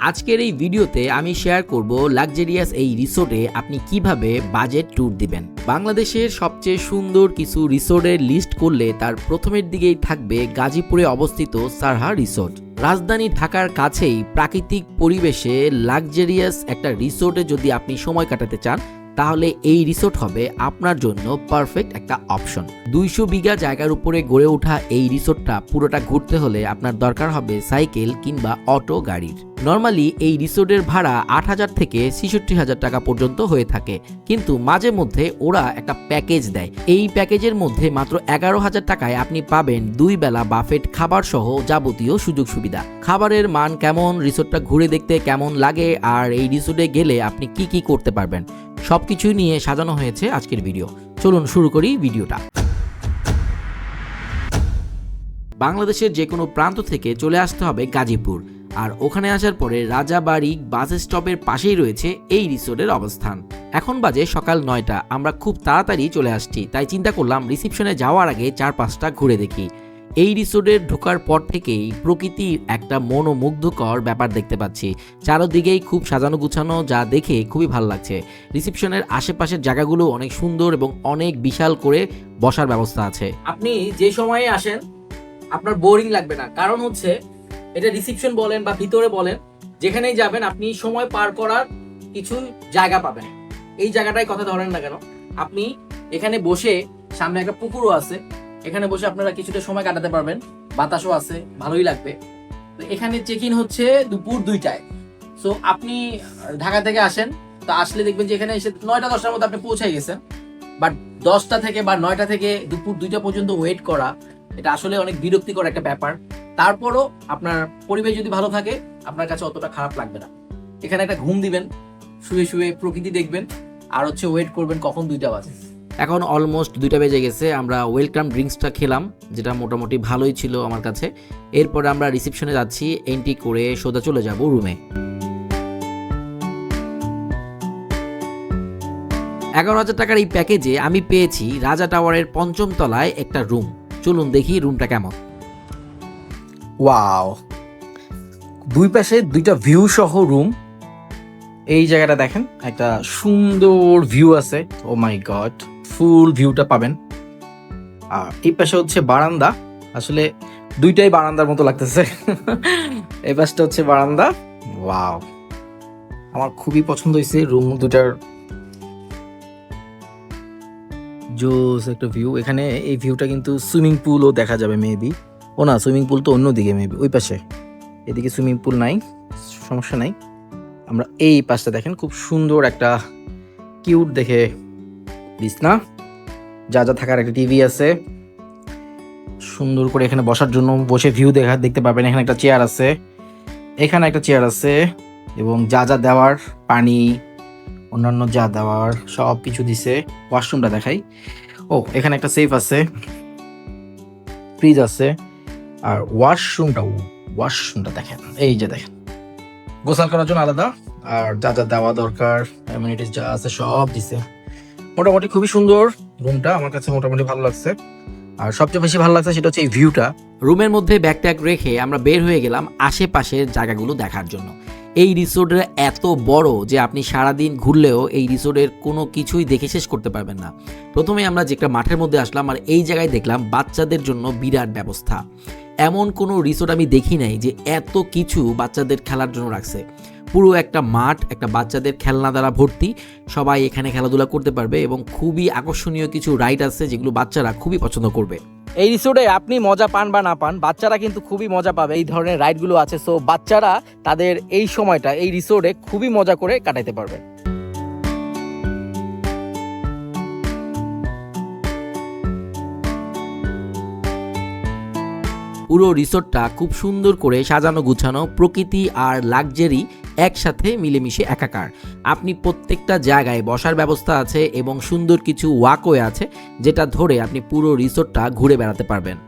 আজকের এই ভিডিওতে আমি শেয়ার করব লাক্সারিয়াস এই রিসোর্টে আপনি কিভাবে বাজেট ট্যুর দিবেন। বাংলাদেশের সবচেয়ে সুন্দর কিছু রিসোর্টের লিস্ট করলে তার প্রথমের দিকেই থাকবে গাজীপুরে অবস্থিত সারহা রিসোর্ট। রাজধানী ঢাকার কাছেই প্রাকৃতিক পরিবেশে লাক্সারিয়াস একটা রিসোর্টে যদি আপনি সময় কাটাতে চান তাহলে এই রিসোর্ট হবে আপনার জন্য পারফেক্ট একটা অপশন। 200 বিঘা জায়গার উপরে গড়ে ওঠা এই রিসোর্টটা পুরোটা ঘুরতে হলে আপনার দরকার হবে সাইকেল কিংবা অটো গাড়ির। নর্মালি এই রিসোর্টের ভাড়া 8,000 থেকে 66,000 টাকা পর্যন্ত হয়ে থাকে, কিন্তু মাঝে মধ্যে ওরা একটা প্যাকেজ দেয়। এই প্যাকেজের মধ্যে মাত্র 11,000 টাকায় আপনি পাবেন 2 বেলা বাফেট খাবার সহ যাবতীয় সুযোগ সুবিধা। খাবারের মান কেমন, রিসোর্টটা ঘুরে দেখতে কেমন লাগে, আর এই রিসোর্টে গেলে আপনি কি কি করতে পারবেন সবকিছু নিয়ে সাজানো হয়েছে আজকের ভিডিও। চলুন শুরু করি ভিডিওটা। বাংলাদেশের যে কোনো প্রান্ত থেকে চলে আসতে হবে গাজীপুর, আর ওখানে আসার পরে রাজাবাড়ি বাস স্টপের পাশেই রয়েছে এই রিসোর্টের অবস্থান। এখন বাজে সকাল 9টা, আমরা খুব তাড়াতাড়ি চলে আসছি, তাই চিন্তা করলাম রিসেপশনে যাওয়ার আগে 4-5টা ঘুরে দেখি। এই রিসোর্টে ঢোকার পর থেকেই প্রকৃতির একটা মনোমুগ্ধকর ব্যাপার দেখতে পাচ্ছি। চারদিকেই খুব সাজানো গুছানো, যা দেখে খুবই ভালো লাগছে। রিসেপশনের আশেপাশের জায়গাগুলো অনেক সুন্দর এবং অনেক বিশাল করে বসার ব্যবস্থা আছে। আপনি যে সময়ে আসেন আপনার বোরিং লাগবে না, কারণ হচ্ছে এটা রিসেপশন বলেন বা ভিতরে বলেন, যেখানেই যাবেন আপনি সময় পার করার কিছু জায়গা পাবেন। এই জায়গাটাই কথা ধরেন না কেন, আপনি এখানে বসে, সামনে একটা পুকুরও আছে, এখানে বসে আপনারা কিছুটা সময় কাটাতে পারবেন, বাতাসও আছে, ভালোই লাগবে। তো এখানে চেক ইন হচ্ছে দুপুর 2টায়। সো আপনি ঢাকা থেকে আসেন, তো আসলে দেখবেন যে এখানে এসে 9টা-10টার মধ্যে আপনি পৌঁছাই গেছেন। বাট 10টা থেকে বা 9টা থেকে দুপুর 2টা পর্যন্ত ওয়েট করা, এটা আসলে অনেক বিরক্তিকর একটা ব্যাপার। তারপরও আপনার পরিবেশ যদি ভালো থাকে আপনার কাছে অতটা খারাপ লাগবে না। এখানে একটা ঘুম দিবেন, শুয়ে শুয়ে প্রকৃতি দেখবেন, আর হচ্ছে ওয়েট করবেন কখন 2টা বাজে। এখন অলমোস্ট 2টা বেজে গেছে। আমরা ওয়েলকাম ড্রিঙ্কসটা খেলাম, যেটা মোটামুটি ভালোই ছিল আমার কাছে। এরপরে আমরা রিসেপশনে যাচ্ছি, এন্ট্রি করে সোজা চলে যাব রুমে। 11,000 টাকার এই প্যাকেজে আমি পেয়েছি রাজা টাওয়ারের 5ম তলায় একটা রুম। চলুন দেখি রুমটা কেমন। ওয়াও, দুই পাশে 2টা ভিউ সহ রুম। এই জায়গাটা দেখেন, একটা সুন্দর ভিউ আছে। ও মাই গড, ফুল ভিউটা পাবেন। আর এই পাশে হচ্ছে বারান্দা, আসলে দুইটাই বারান্দার মতো লাগতেছে। এই পাশটা হচ্ছে বারান্দা। ওয়াও, আমার খুবই পছন্দ হয়েছে রুম দুটার, জোস একটা ভিউ। এখানে এই ভিউটা কিন্তু সুইমিং পুলও দেখা যাবে মেবি। ও না, সুইমিং পুল তো অন্যদিকে মেবি, ওই পাশে। এদিকে সুইমিং পুল নাই, সমস্যা নাই। আমরা এই পাশটা দেখেন, খুব সুন্দর একটা কিউট দেখে বিছনা, যা যা থাকার একটা টিভি আছে সুন্দর করে। এখানে বসার জন্য বসে ভিউ দেখতে পাবেন। এখানে একটা চেয়ার আছে, এখানে একটা চেয়ার আছে, এবং যা যা দেওয়ার, পানি অন্যান্য যা দেওয়ার সব কিছু দিছে। ওয়াশরুমটা দেখাই। ও, এখানে একটা সেফ আছে, ফ্রিজ আছে। আর ওয়াশরুমটা দেখেন, এই যে দেখেন, গোসল করার জন্য আলাদা, আর যা যা দেওয়া দরকার অ্যামিনিটিস যা আছে সব দিছে। মোটামুটি খুবই সুন্দর রুমটা, আমার কাছে মোটামুটি ভালো লাগছে। আর সবচেয়ে বেশি ভালো লাগছে সেটা হচ্ছে এই ভিউটা। রুমের মধ্যে ব্যাগ ট্যাগ রেখে আমরা বের হয়ে গেলাম আশেপাশের জায়গাগুলো দেখার জন্য। এই রিসোর্টের এত বড় যে আপনি সারাদিন ঘুরলেও এই রিসোর্টের কোনো কিছুই দেখে শেষ করতে পারবেন না। প্রথমে আমরা যে একটা মাঠের মধ্যে আসলাম, আর এই জায়গায় দেখলাম বাচ্চাদের জন্য বিরাট ব্যবস্থা। এমন কোনো রিসোর্ট আমি দেখি নাই যে এত কিছু বাচ্চাদের খেলার জন্য রাখছে। পুরো একটা মাঠ একটা বাচ্চাদের খেলনা দ্বারা ভর্তি, সবাই এখানে খেলাধুলা করতে পারবে, এবং খুবই আকর্ষণীয় কিছু রাইড আছে যেগুলো বাচ্চারা খুবই পছন্দ করবে। এই রিসোর্টে আপনি মজা পান বা না পান, বাচ্চারা কিন্তু খুবই মজা পাবে। এই ধরনের রাইডগুলো আছে, সো বাচ্চারা তাদের এই সময়টা এই রিসোর্টে খুবই মজা করে কাটাতে পারবে। পুরো রিসোর্টটা খুব সুন্দর করে সাজানো গুছানো, প্রকৃতি আর লাক্সারি একসাথে মিলেমিশে একাকার। আপনি প্রত্যেকটা জায়গায় বসার ব্যবস্থা আছে এবং সুন্দর কিছু ওয়াকওয়ে আছে, যেটা ধরে আপনি পুরো রিসোর্টটা ঘুরে বেড়াতে পারবেন।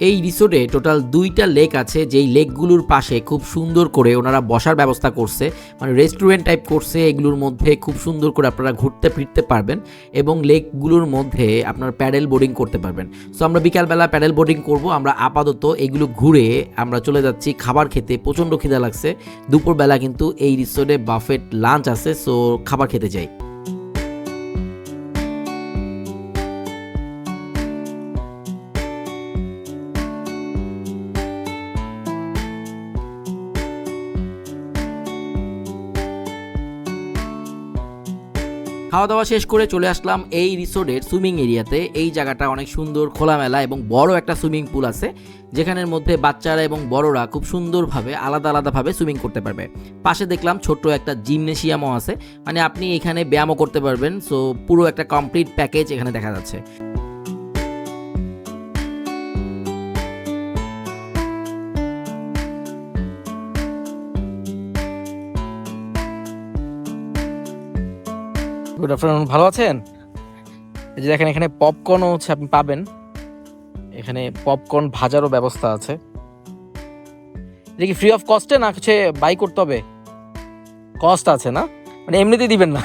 এই রিসোর্টে টোটাল 2টা লেক আছে, যেই লেকগুলোর পাশে খুব সুন্দর করে ওনারা বসার ব্যবস্থা করছে, মানে রেস্টুরেন্ট টাইপ করছে। এগুলোর মধ্যে খুব সুন্দর করে আপনারা ঘুরতে ফিরতে পারবেন এবং লেকগুলোর মধ্যে আপনার প্যাডেল বোর্ডিং করতে পারবেন। সো আমরা বিকালবেলা প্যাডেল বোর্ডিং করব। আমরা আপাতত এগুলো ঘুরে আমরা চলে যাচ্ছি খাবার খেতে। প্রচণ্ড খিদা লাগছে। দুপুরবেলা কিন্তু এই রিসোর্টে বাফেট লাঞ্চ আছে, সো খাবার খেতে যাই। খাওয়া দাওয়া শেষ করে চলে আসলাম এই রিসোর্টের সুইমিং এরিয়াতে। এই জায়গাটা অনেক সুন্দর, খোলামেলা এবং বড় একটা সুইমিং পুল আছে, যেখানের মধ্যে বাচ্চারা এবং বড়রা খুব সুন্দরভাবে আলাদা আলাদাভাবে সুইমিং করতে পারবে। পাশে দেখলাম ছোট্ট একটা জিমনেশিয়ামও আছে, মানে আপনি এখানে ব্যায়ামও করতে পারবেন। সো পুরো একটা কমপ্লিট প্যাকেজ এখানে দেখা যাচ্ছে। গুড আফটারনুন, ভালো আছেন? এই যে দেখেন, এখানে পপকর্নও হচ্ছে আপনি পাবেন। এখানে পপকর্ন ভাজারও ব্যবস্থা আছে। এটা কি ফ্রি অফ কস্টে না কিছু বাই করতে হবে? কস্ট আছে না, মানে এমনিতেই দিবেন না,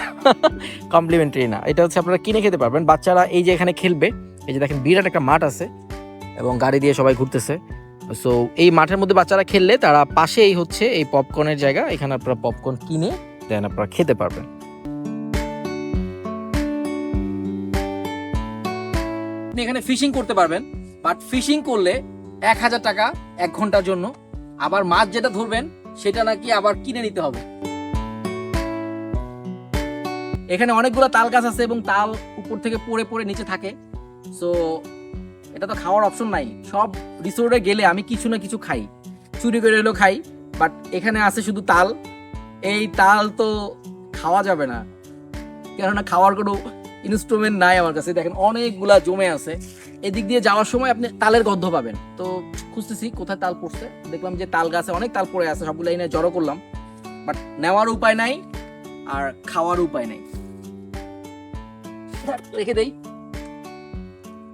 কমপ্লিমেন্টারি না। এটা হচ্ছে আপনারা কিনে খেতে পারবেন। বাচ্চারা এই যে এখানে খেলবে। এই যে দেখেন বিরাট একটা মাঠ আছে এবং গাড়ি দিয়ে সবাই ঘুরতেছে। সো এই মাঠের মধ্যে বাচ্চারা খেললে তারা পাশেই হচ্ছে এই পপকর্নের জায়গা, এখানে আপনারা পপকর্ন কিনে দেন আপনারা খেতে পারবেন। আপনি এখানে ফিশিং করতে পারবেন, বাট ফিশিং করলে 1000 টাকা 1 ঘন্টার জন্য। আবার মাছ যেটা ধরবেন সেটা নাকি আবার কিনে নিতে হবে। এখানে অনেকগুলো তাল গাছ আছে এবং তাল উপর থেকে পড়ে পড়ে নিচে থাকে। সো এটা তো খাওয়ার অপশন নাই। সব রিসোর্টে গেলে আমি কিছু না কিছু খাই, চুরি করে হলেও খাই, বাট এখানে আছে শুধু তাল। এই তাল তো খাওয়া যাবে না, কেননা খাওয়ার কোনো ইনস্ট্রুমেন্ট নাই আমার কাছে। দেখেন অনেকগুলা জমে আছে। এদিক দিয়ে যাওয়ার সময় আপনি তালের গন্ধ পাবেন। তো খুঁজতেছি কোথায় তাল পড়ছে, দেখলাম যে তাল গাছে অনেক তাল পড়ে আছে, সবগুলো এনে জড়ো করলাম, বাট নেওয়ার উপায় নাই আর খাওয়ার উপায় নাই। রেখে দেই,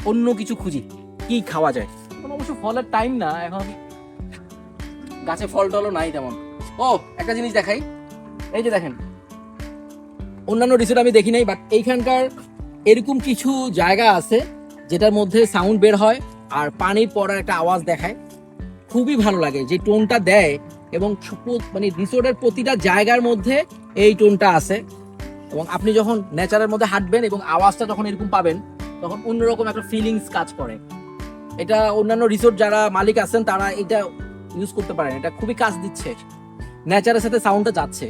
অন্য কিছু খুঁজি কি খাওয়া যায়। এখন অবশ্য ফলের টাইম না, এখন গাছে ফল টলও নাই তেমন। ও একটা জিনিস দেখাই, এই যে দেখেন, অন্যান্য রিসোর্ট আমি দেখি নাই, বাট এইখানকার এরকম কিছু জায়গা আছে যেটার মধ্যে সাউন্ড বের হয় আর পানি পড়ার একটা আওয়াজ দেখায়। খুবই ভালো লাগে যে টোনটা দেয়, এবং মানে রিসোর্টের প্রতিটা জায়গার মধ্যে এই টোনটা আছে। এবং আপনি যখন নেচারের মধ্যে হাঁটবেন এবং আওয়াজটা যখন এরকম পাবেন, তখন অন্যরকম একটা ফিলিংস কাজ করে। এটা অন্যান্য রিসোর্ট যারা মালিক আছেন তারা এটা ইউজ করতে পারেন। এটা খুবই কাজ দিচ্ছে, নেচারের সাথে সাউন্ডটা যাচ্ছে।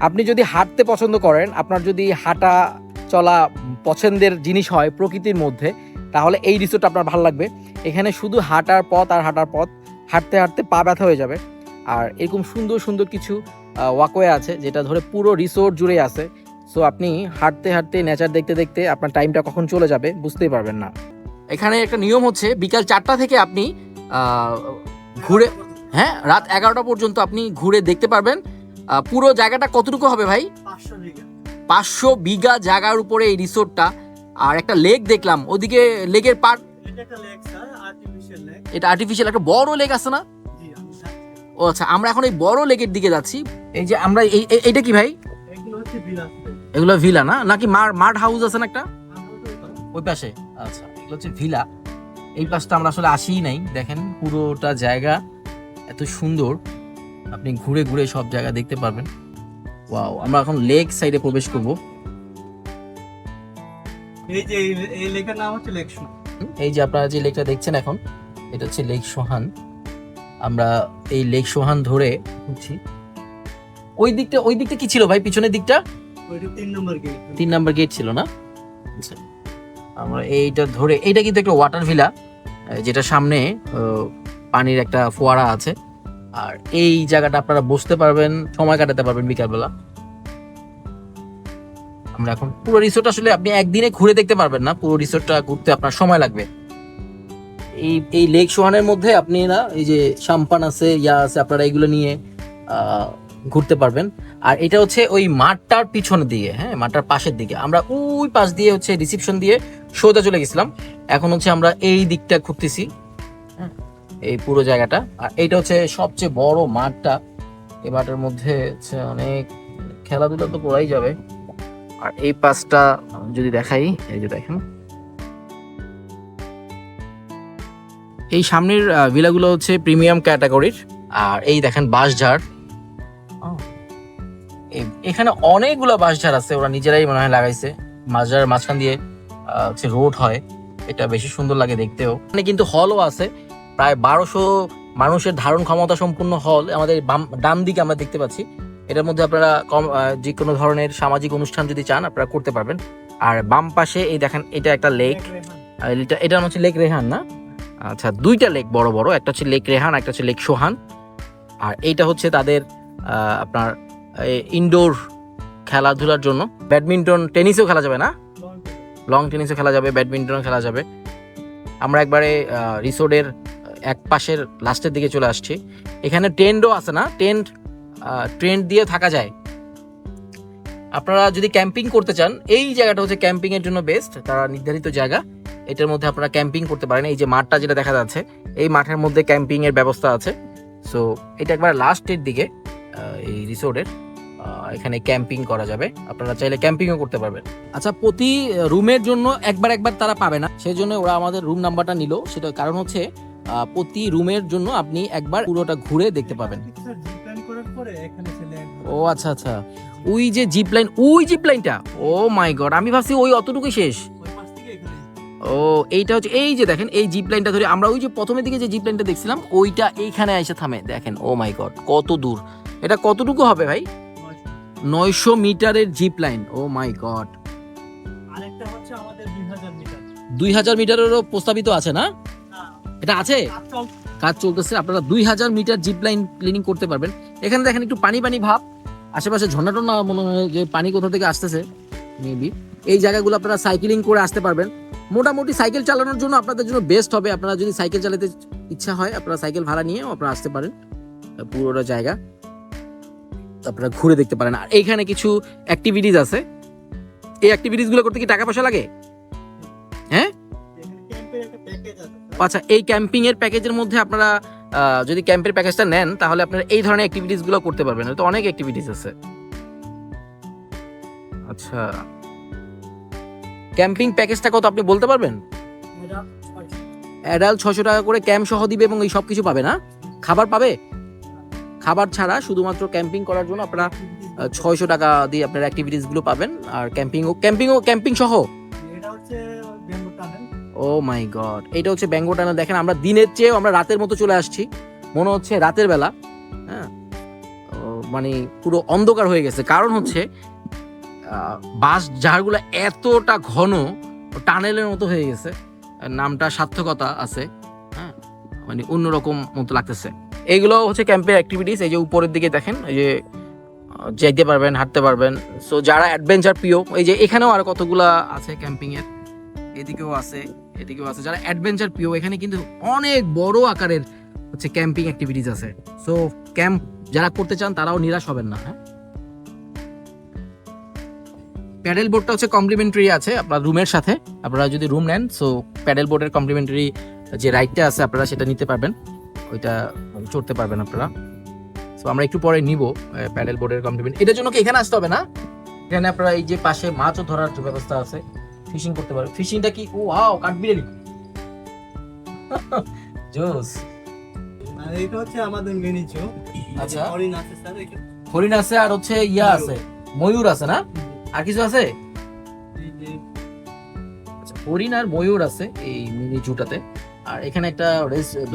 আপনি যদি হাঁটতে পছন্দ করেন, আপনার যদি হাঁটা চলা পছন্দের জিনিস হয় প্রকৃতির মধ্যে, তাহলে এই রিসোর্ট আপনার ভালো লাগবে। এখানে শুধু হাঁটার পথ আর হাঁটার পথ, হাঁটতে হাঁটতে পা ব্যথা হয়ে যাবে। আর এরকম সুন্দর সুন্দর কিছু ওয়াকওয়ে আছে যেটা ধরে পুরো রিসোর্ট জুড়ে আছে। সো আপনি হাঁটতে হাঁটতে নেচার দেখতে দেখতে আপনার টাইমটা কখন চলে যাবে বুঝতেই পারবেন না। এখানে একটা নিয়ম হচ্ছে, বিকাল 4টা থেকে আপনি ঘুরে, হ্যাঁ, রাত 11টা পর্যন্ত আপনি ঘুরে দেখতে পারবেন। পুরো জায়গাটা কতটুকু হবে ভাই? 500 বিঘা জায়গার উপরে এই রিসোর্টটা। আর একটা লেক দেখলাম ওদিকে, লেকের পার, এটা আর্টিফিশিয়াল একটা বড় লেক আছে না? ও আচ্ছা, আমরা এখন এই বড় লেকের দিকে যাচ্ছি। এই যে আমরা এইটা কি ভাই? এগুলো ভিলা না, নাকি মাড হাউস আছে না একটা ওই পাশে? আচ্ছা, এগুলো হচ্ছে ভিলা। এই পাশটা আমরা আসলে আসিই নাই। দেখেন পুরোটা জায়গা এত সুন্দর, আপনি ঘুরে ঘুরে সব জায়গা দেখতে পারবেন। ওয়াও, আমরা এখন লেক সাইডে প্রবেশ করব। এই যে এই লেকের নাম হচ্ছে লেক সোহান। এই যে আপনারা যে লেকটা দেখছেন এখন, এটা হচ্ছে লেক সোহান। আমরা এই লেক সোহান ধরে ঘুরছি। ওই দিকটা কি ছিল ভাই, পিছনের দিকটা? ওইটা 3 নম্বর গেট। 3 নম্বর গেট ছিল না? আচ্ছা, আমরা এইটা ধরে, এইটা কিন্তু একটা ওয়াটার ভিলা, যেটা সামনে পানির একটা ফোয়ারা আছে। আর এই জায়গাটা আপনারা বসতে পারবেন, সময় কাটাতে পারবেন বিকালবেলা। আমরা এখন পুরো রিসোর্ট আসলে আপনি একদিনে ঘুরে দেখতে পারবেন না, পুরো রিসোর্টটা ঘুরতে আপনার সময় লাগবে। এই লেক সোহানের মধ্যে আপনি না এই যে সাম্পান আছে ইয়া আছে আপনারা এগুলো নিয়ে ঘুরতে পারবেন। আর এটা হচ্ছে ওই মাঠটার পিছনের দিকে, হ্যাঁ মাঠটার পাশের দিকে। আমরা ওই পাশ দিয়ে হচ্ছে রিসেপশন দিয়ে সোজা চলে গেছিলাম, এখন হচ্ছে আমরা এই দিকটা ঘুরতেছি, হ্যাঁ এই পুরো জায়গাটা। আর এইটা হচ্ছে সবচেয়ে বড় মাঠটা, এই মাঠের মধ্যে হচ্ছে অনেক খেলাধুলা তো করাই যাবে। আর এই পাশটা যদি দেখাই, এই যে দেখেন এই সামনের ভিলাগুলো হচ্ছে প্রিমিয়াম ক্যাটাগরির। আর এই দেখেন বাঁশঝাড়, এখানে অনেকগুলো বাঁশঝাড় আছে, ওরা নিজেরাই মনে হয় লাগাইছে। বাঁশঝাড়ের মাঝখান দিয়ে হচ্ছে রোড হয়, এটা বেশি সুন্দর লাগে দেখতেও। এখানে কিন্তু হলও আছে, প্রায় 1200 মানুষের ধারণ ক্ষমতা সম্পূর্ণ হল আমাদের ডান দিকে আমরা দেখতে পাচ্ছি। এটার মধ্যে আপনারা যে কোনো ধরনের সামাজিক অনুষ্ঠান যদি চান আপনারা করতে পারবেন। আর বাম পাশে এই দেখেন এটা একটা লেক, এটা হচ্ছে লেক রেহান না, আচ্ছা দুইটা লেক বড় বড়, একটা হচ্ছে লেক রেহান একটা হচ্ছে লেক সোহান। আর এইটা হচ্ছে তাদের আপনার ইনডোর খেলাধুলার জন্য, ব্যাডমিন্টন টেনিসও খেলা যাবে না, লং টেনিসও খেলা যাবে, ব্যাডমিন্টনও খেলা যাবে। আমরা একবারে রিসোর্টের এক পাশের লাস্টের দিকে চলে আসছি। এখানে টেন্টও আছে না, টেন্ট দিয়ে থাকা যায়। আপনারা যদি ক্যাম্পিং করতে চান এই জায়গাটা হচ্ছে ক্যাম্পিং এর জন্য বেস্ট, তারা নির্ধারিত জায়গা, এটার মধ্যে আপনারা ক্যাম্পিং করতে পারেন। এই যে মাঠটা যেটা দেখা যাচ্ছে এই মাঠের মধ্যে ক্যাম্পিং এর ব্যবস্থা আছে। সো এটা একবার লাস্টের দিকে এই রিসোর্টের, এখানে ক্যাম্পিং করা যাবে, আপনারা চাইলে ক্যাম্পিংও করতে পারবেন। আচ্ছা প্রতি রুমের জন্য একবার তারা পাবে না, সেই জন্য ওরা আমাদের রুম নাম্বারটা নিল, সেটা কারণ হচ্ছে প্রতি রুমের জন্য আপনি একবার পুরোটা ঘুরে দেখতে পাবেন। ও আচ্ছা আচ্ছা, ওই যে জিপ লাইন, ওই জিপ লাইনটা, ও মাই গড আমি ভাবছি ওই অতটুকুই শেষ। ও এইটা হচ্ছে এই যে দেখেন এই জিপ লাইনটা ধরে আমরা ওই যে প্রথমের দিকে যে জিপ লাইনটা দেখছিলাম ওইটা এইখানে এসে থামে, দেখেন ও মাই গড কত দূর, এটা কতটুকু হবে ভাই? 900 মিটারের জিপ লাইন, ও মাই গড। আরেকটা হচ্ছে আমাদের 2000 মিটার। 2000 মিটারেরও প্রস্তাবিত আছে না? এটা আছে, কাজ চলতেছে। আপনারা 2000 মিটার জিপ লাইন প্ল্যানিং করতে পারবেন। এখানে দেখেন একটু পানি পানি ভাব, আশেপাশে ঝর্ণা টর্ণা মনে হয় যে পানি কোথা থেকে আসতেছে মেবি। এই জায়গাগুলো আপনারা সাইকেলিং করে আসতে পারবেন। মোটামুটি সাইকেল চালানোর জন্য আপনাদের জন্য বেস্ট হবে। আপনারা যদি সাইকেল চালাতে ইচ্ছা হয় আপনারা সাইকেল ভাড়া নিয়েও আপনারা আসতে পারেন, পুরোটা জায়গা আপনারা ঘুরে দেখতে পারেন। আর এইখানে কিছু অ্যাক্টিভিটিস আছে, এই অ্যাক্টিভিটিস গুলো করতে কি টাকা পয়সা লাগে? হ্যাঁ আচ্ছা, এই ক্যাম্পিং এর প্যাকেজের মধ্যে আপনারা যদি ক্যাম্পের প্যাকেজটা নেন তাহলে আপনারা এই ধরনের অ্যাক্টিভিটিস গুলো করতে পারবেন। তো অনেক অ্যাক্টিভিটিস আছে। আচ্ছা ক্যাম্পিং প্যাকেজটা কত আপনি বলতে পারবেন? অ্যাডাল্ট 600 টাকা করে ক্যাম্প সহ দিবে এবং এই সব কিছু পাবে না, খাবার পাবে, খাবার ছাড়া শুধুমাত্র ক্যাম্পিং করার জন্য আপনারা 600 টাকা দিয়ে আপনার অ্যাক্টিভিটিস গুলো পাবেন। আর ক্যাম্পিং সহ। ও মাই গড, এটা হচ্ছে ব্যাঙ্গো টানেল। দেখেন আমরা দিনের চেয়ে আমরা রাতের মতো চলে আসছি, মনে হচ্ছে রাতের বেলা, হ্যাঁ মানে পুরো অন্ধকার হয়ে গেছে। কারণ হচ্ছে বাস ঝাড়গুলো এতটা ঘন টানেলের মতো হয়ে গেছে, নামটা সার্থকতা আছে, হ্যাঁ মানে অন্যরকম মতো লাগতেছে। এইগুলো হচ্ছে ক্যাম্পের অ্যাক্টিভিটিস। এই যে উপরের দিকে দেখেন এই যে যাইতে পারবেন, হাঁটতে পারবেন। সো যারা অ্যাডভেঞ্চার প্রিয়, এই যে এখানেও আরো কতগুলা আছে ক্যাম্পিং এর, এদিকেও আছে এদিকেও আছে। যারা অ্যাডভেঞ্চার প্রিয় এখানে কিন্তু অনেক বড় আকারের হচ্ছে ক্যাম্পিং অ্যাক্টিভিটিস আছে। সো ক্যাম্প যারা করতে চান তারাও নিরাশ হবেন না। হ্যাঁ প্যাডেল বোর্ডটা হচ্ছে কমপ্লিমেন্টারি আছে আপনার রুমের সাথে, আপনারা যদি রুম নেন সো প্যাডেল বোর্ডের কমপ্লিমেন্টারি যে রাইডটা আছে আপনারা সেটা নিতে পারবেন, ওইটা চড়তে পারবেন আপনারা। সো আমরা একটু পরে নিব প্যাডেল বোর্ডের কমপ্লিমেন্ট। এটার জন্য কি এখানে আসতে হবে না, এখানে আপনারা এই যে পাশে মাছও ধরার ব্যবস্থা আছে, ফিশিং করতে পারবেন। ফিশিংটা কি ও ওয়াও কাঠবিড়ালি জোস। আর এটা হচ্ছে আমাদের মিনি জু। আচ্ছা হরিণ আছে স্যার, এটা হরিণ আছে আর হচ্ছে ইয়া আছে ময়ূর আছে না, আর কিছু আছে? এই যে আচ্ছা হরিণ আর ময়ূর আছে এই মিনি জুটাতে। আর এখানে একটা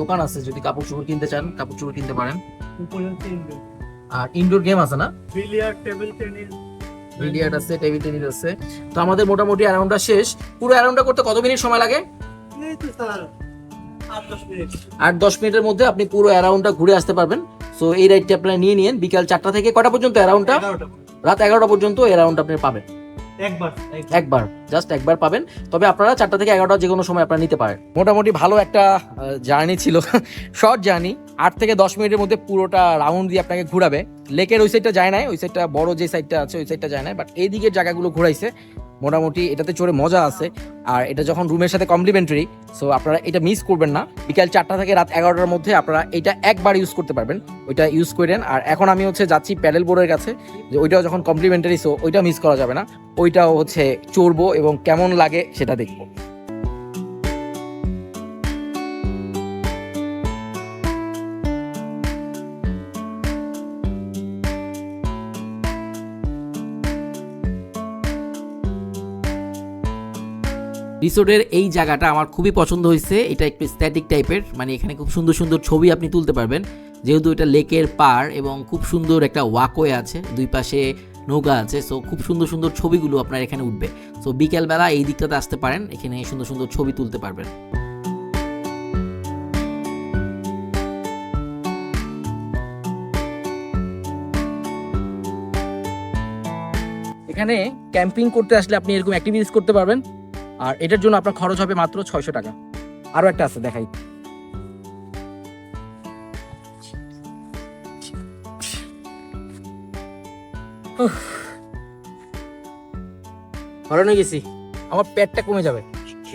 দোকান আছে, যদি কাপড় চোপড় কিনতে চান কাপড় চোপড় কিনতে পারেন। উপরে হচ্ছে ইনডোর, আর ইনডোর গেম আছে না, বিলিয়ার্ড, টেবিল টেনিস, বিলিয়ার্ড আছে, টেবিল টেনিস আছে। তো আমাদের মোটামুটি অ্যারাউন্ডটা শেষ। পুরো অ্যারাউন্ডটা করতে কত মিনিট সময় লাগে? এই তো স্যার 8-10 মিনিট। 8-10 মিনিটের মধ্যে আপনি পুরো অ্যারাউন্ডটা ঘুরে আসতে পারবেন। সো এই রাইডটা আপনারা নিয়ে নিন, বিকাল 4টা থেকে কটা পর্যন্ত অ্যারাউন্ডটা? 11টা। রাত 11টা পর্যন্ত অ্যারাউন্ড আপনি পাবেন। একবার, জাস্ট একবার পাবেন। তবে আপনারা 4টা থেকে 11টা যে কোনো সময় আপনারা নিতে পারেন। মোটামুটি ভালো একটা জার্নি ছিল, শর্ট জার্নি। 8 থেকে 10 মিনিটের মধ্যে পুরোটা রাউন্ড দিয়ে আপনাকে ঘুরাবে। লেকের ওই সাইডটা যায় নাই, ওই সাইডটা বড় যে সাইডটা আছে ওই সাইডটা যায় নাই, বাট এই দিকের জায়গাগুলো ঘুরাইছে। মোটামুটি এটাতে চড়ে মজা আছে। আর এটা যখন রুমের সাথে কমপ্লিমেন্টারি, সো আপনারা এটা মিস করবেন না। বিকাল 4টা থেকে রাত 11টার মধ্যে আপনারা এটা একবার ইউজ করতে পারবেন, ওইটা ইউজ করেন। আর এখন আমি যাচ্ছি প্যাডেল বোর্ডের কাছে, যে ওইটাও যখন কমপ্লিমেন্টারি, সো ওইটা মিস করা যাবে না। ওইটাও চড়বো এবং কেমন লাগে সেটা দেখবো। রিসোর্টের এই জায়গাটা আমার খুবই পছন্দ হয়েছে। এটা একটু স্ট্যাটিক টাইপের, মানে এখানে খুব সুন্দর সুন্দর ছবি আপনি তুলতে পারবেন, যেহেতু এটা লেকের পার এবং খুব সুন্দর একটা ওয়াকওয়ে আছে, দুই পাশে নৌকা আছে। সো খুব সুন্দর সুন্দর ছবিগুলো আপনার এখানে উঠবে। সো বিকেলবেলা এই দিকটাতে আসতে পারেন, এখানে সুন্দর সুন্দর ছবি তুলতে পারবেন। এখানে ক্যাম্পিং করতে আসলে আপনি এরকম অ্যাক্টিভিটিস করতে পারবেন। আর এটার জন্য আপনার খরচ হবে মাত্র 600 টাকা। আরো একটা আছে, দেখাই। হরণ হয়ে গেছি, আমার পেটটা কমে যাবে।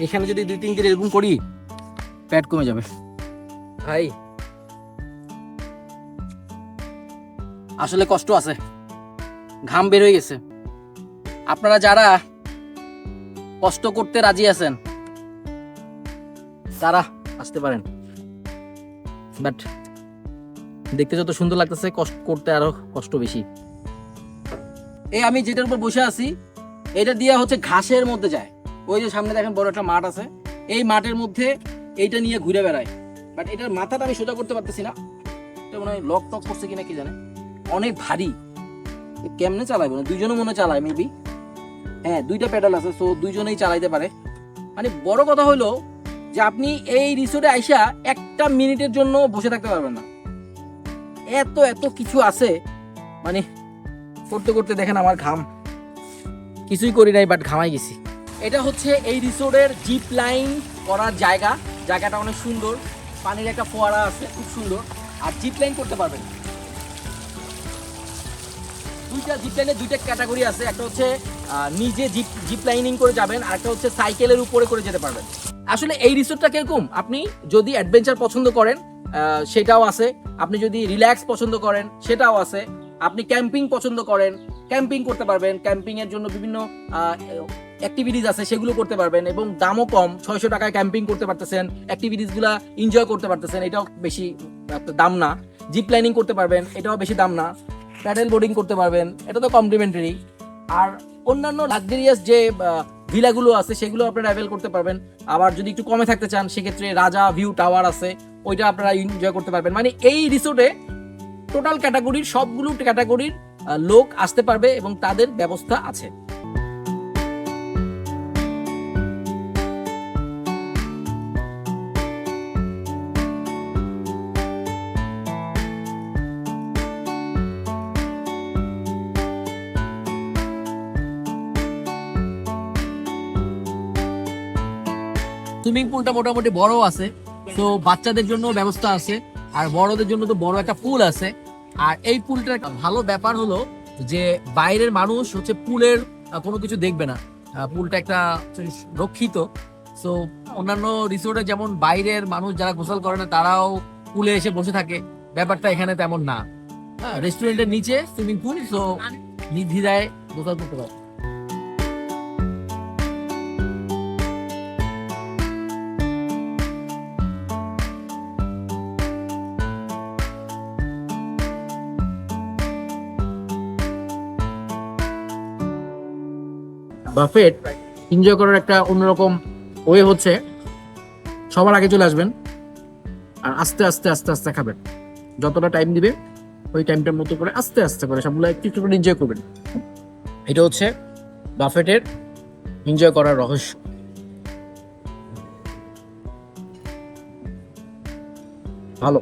এখানে যদি 2-3 দিন এরকম করি, পেট কমে যাবে ভাই। আসলে কষ্ট আছে, ঘাম বের হয়ে গেছে। আপনারা যারা কষ্ট করতে রাজি আছেন তারা আসতে পারেন, বাট দেখতে যত সুন্দর লাগতেছে, কষ্ট করতে আরো কষ্ট বেশি। এই আমি যেটার উপর বসে আছি, এটা দিয়ে ঘাসের মধ্যে যায়। ওই যে সামনে দেখেন বড় একটা মাঠ আছে, এই মাঠের মধ্যে এইটা নিয়ে ঘুরে বেড়ায়। বাট এটার মাথাটা আমি সোজা করতে পারতেছি না, এটা মনে হয় লক টক করছে কিনা কি জানে, অনেক ভারী। কেমনে চালাইবে না, দুইজনে মনে চালায় মেবি। হ্যাঁ, 2টা প্যাডেল আছে, সো দুইজনেই চালাইতে পারে। মানে বড় কথা হলো যে আপনি এই রিসোর্টে আইসা 1টা মিনিটের জন্য বসে থাকতে পারবেন না, এত এত কিছু আছে। মানে করতে করতে দেখেন আমার ঘাম, কিছুই করি নাই বাট ঘামাই গেছি। এটা এই রিসোর্টের জিপ লাইন করার জায়গা। জায়গাটা অনেক সুন্দর, পানির একটা ফোয়ারা আছে, খুব সুন্দর। আর জিপ লাইন করতে পারবেন। জিপ লাইনের 2টা ক্যাটাগরি আছে, একটা নিজে জিপ লাইনিং করে যাবেন, আর একটা সাইকেলের উপরে করে যেতে পারবেন। আসলে এই রিসোর্টটা কিরকম, আপনি যদি অ্যাডভেঞ্চার পছন্দ করেন সেটাও আছে, আপনি যদি রিল্যাক্স পছন্দ করেন সেটাও আছে, আপনি ক্যাম্পিং পছন্দ করেন ক্যাম্পিং করতে পারবেন। ক্যাম্পিং এর জন্য বিভিন্ন অ্যাক্টিভিটিস আছে, সেগুলো করতে পারবেন এবং দামও কম। 600 টাকায় ক্যাম্পিং করতে পারতেছেন, অ্যাক্টিভিটিসগুলো এনজয় করতে পারতেছেন, এটাও বেশি দাম না। জিপ লাইনিং করতে পারবেন, এটাও বেশি দাম না। প্যাডেল বোর্ডিং করতে পারবেন, এটা তো কমপ্লিমেন্টারি। আর অন্যান্য লাক্সারিয়াস যে ভিলাগুলো আছে সেগুলো আপনারা অ্যাভেল করতে পারবেন। আবার যদি একটু কমে থাকতে চান, সেক্ষেত্রে রাজা ভিউ টাওয়ার আছে, ওইটা আপনারা এনজয় করতে পারবেন। মানে এই রিসোর্টে টোটাল ক্যাটাগরির সবগুলো ক্যাটাগরির লোক আসতে পারবে এবং তাদের ব্যবস্থা আছে। সুইমিং পুলটা মোটামুটি বড় আছে, তো বাচ্চাদের জন্য ব্যবস্থা আছে, আর বড়দের জন্য তো বড় একটা পুল আছে। আর এই পুলটার ভালো ব্যাপার হলো যে বাইরের মানুষ পুলের কোনো কিছু দেখবে না, পুলটা একটা রক্ষিত। সো অন্যান্য রিসোর্টে যেমন বাইরের মানুষ যারা গোসল করে না তারাও পুলে এসে বসে থাকে, ব্যাপারটা এখানে তেমন না। রেস্টুরেন্টের নিচে সুইমিং পুল, সো নির্দ্বিধায় গোসল করতে পারে। বাফেট এনজয় করার একটা অন্যরকম ওয়ে সবার আগে চলে আসবেন আর আস্তে আস্তে আস্তে আস্তে খাবেন। যতটা টাইম দিবে ওই টাইমটার মতো করে আস্তে আস্তে করে সবগুলো একটু একটু করে এনজয় করবেন। এটা বাফেটের এনজয় করার রহস্য। ভালো।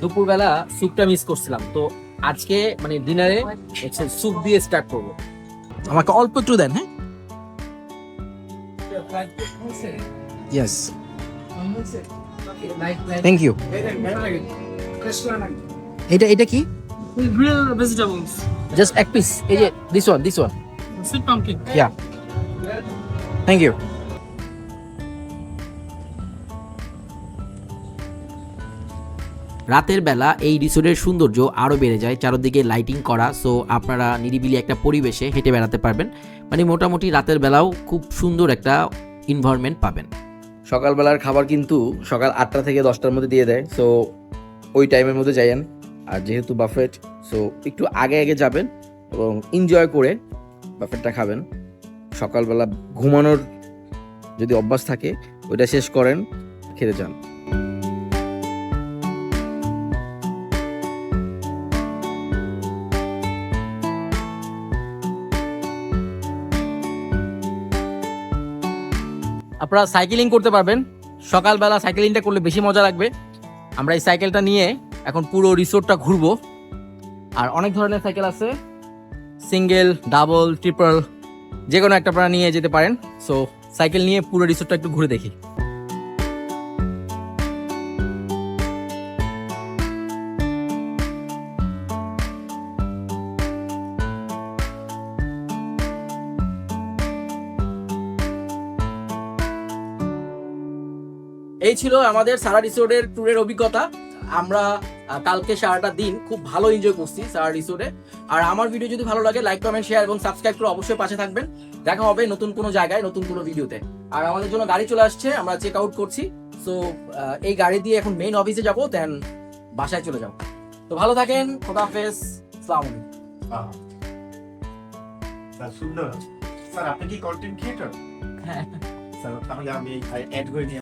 দুপুরবেলা স্যুপটা মিস করছিলাম, তো আজকে মানে ডিনারে স্যুপ দিয়ে স্টার্ট করব। আমাকে অল্প একটু দেন। হ্যাঁ, ইয়েস, থ্যাংক ইউ। এটা কি? Grilled vegetables. জাস্ট এক পিস। এই যে this one Sweet pumpkin. Yeah, thank you. রাতের বেলা এই রিসোর্টের সৌন্দর্য আরও বেড়ে যায়, চারদিকে লাইটিং করা, সো আপনারা নিরিবিলি একটা পরিবেশে হেঁটে বেড়াতে পারবেন। মানে মোটামুটি রাতের বেলাও খুব সুন্দর একটা এনভায়রনমেন্ট পাবেন। সকালবেলার খাবার কিন্তু সকাল 8টা থেকে 10টার মধ্যে দিয়ে দেয়, সো ওই টাইমের মধ্যে যাইয়েন। আর যেহেতু বাফেট, সো একটু আগে আগে যাবেন এবং এনজয় করে বাফেটটা খাবেন। সকালবেলা ঘুমানোর যদি অভ্যাস থাকে ওইটা শেষ করেন, খেতে যান। আপনারা সাইকেলিং করতে পারবেন। সকালবেলা সাইকেলিংটা করলে বেশি মজা লাগবে। আমরা এই সাইকেলটা নিয়ে এখন পুরো রিসোর্টটা ঘুরবো। আর অনেক ধরনের সাইকেল আছে, সিঙ্গেল, ডাবল, ট্রিপল, যে কোনো একটা আপনারা নিয়ে যেতে পারেন। সো সাইকেল নিয়ে পুরো রিসোর্টটা একটু ঘুরে দেখি। এই ছিল আমাদের সারা রিসোর্টের ট্যুরের অভিজ্ঞতা। আমরা কালকে সারাটা দিন খুব ভালো এনজয় করছি সারা রিসোর্টে। আর আমার ভিডিও যদি ভালো লাগে, লাইক, কমেন্ট, শেয়ার এবং সাবস্ক্রাইব করে অবশ্যই পাশে থাকবেন। দেখা হবে নতুন কোনো জায়গায়, নতুন কোনো ভিডিওতে। আর আমাদের জন্য গাড়ি চলে আসছে, আমরা চেক আউট করছি। সো এই গাড়ি দিয়ে এখন মেইন অফিসে যাবো, দেন বাসায় চলে যাবো। তো ভালো থাকেন, খোদা হাফেজ, আসসালামু আলাইকুম। স্যার সুন্দর। স্যার আপনি কি কন্টেন্ট ক্রিয়েটর? হ্যাঁ স্যার তাহলে আমি অ্যাড করে নিয়ে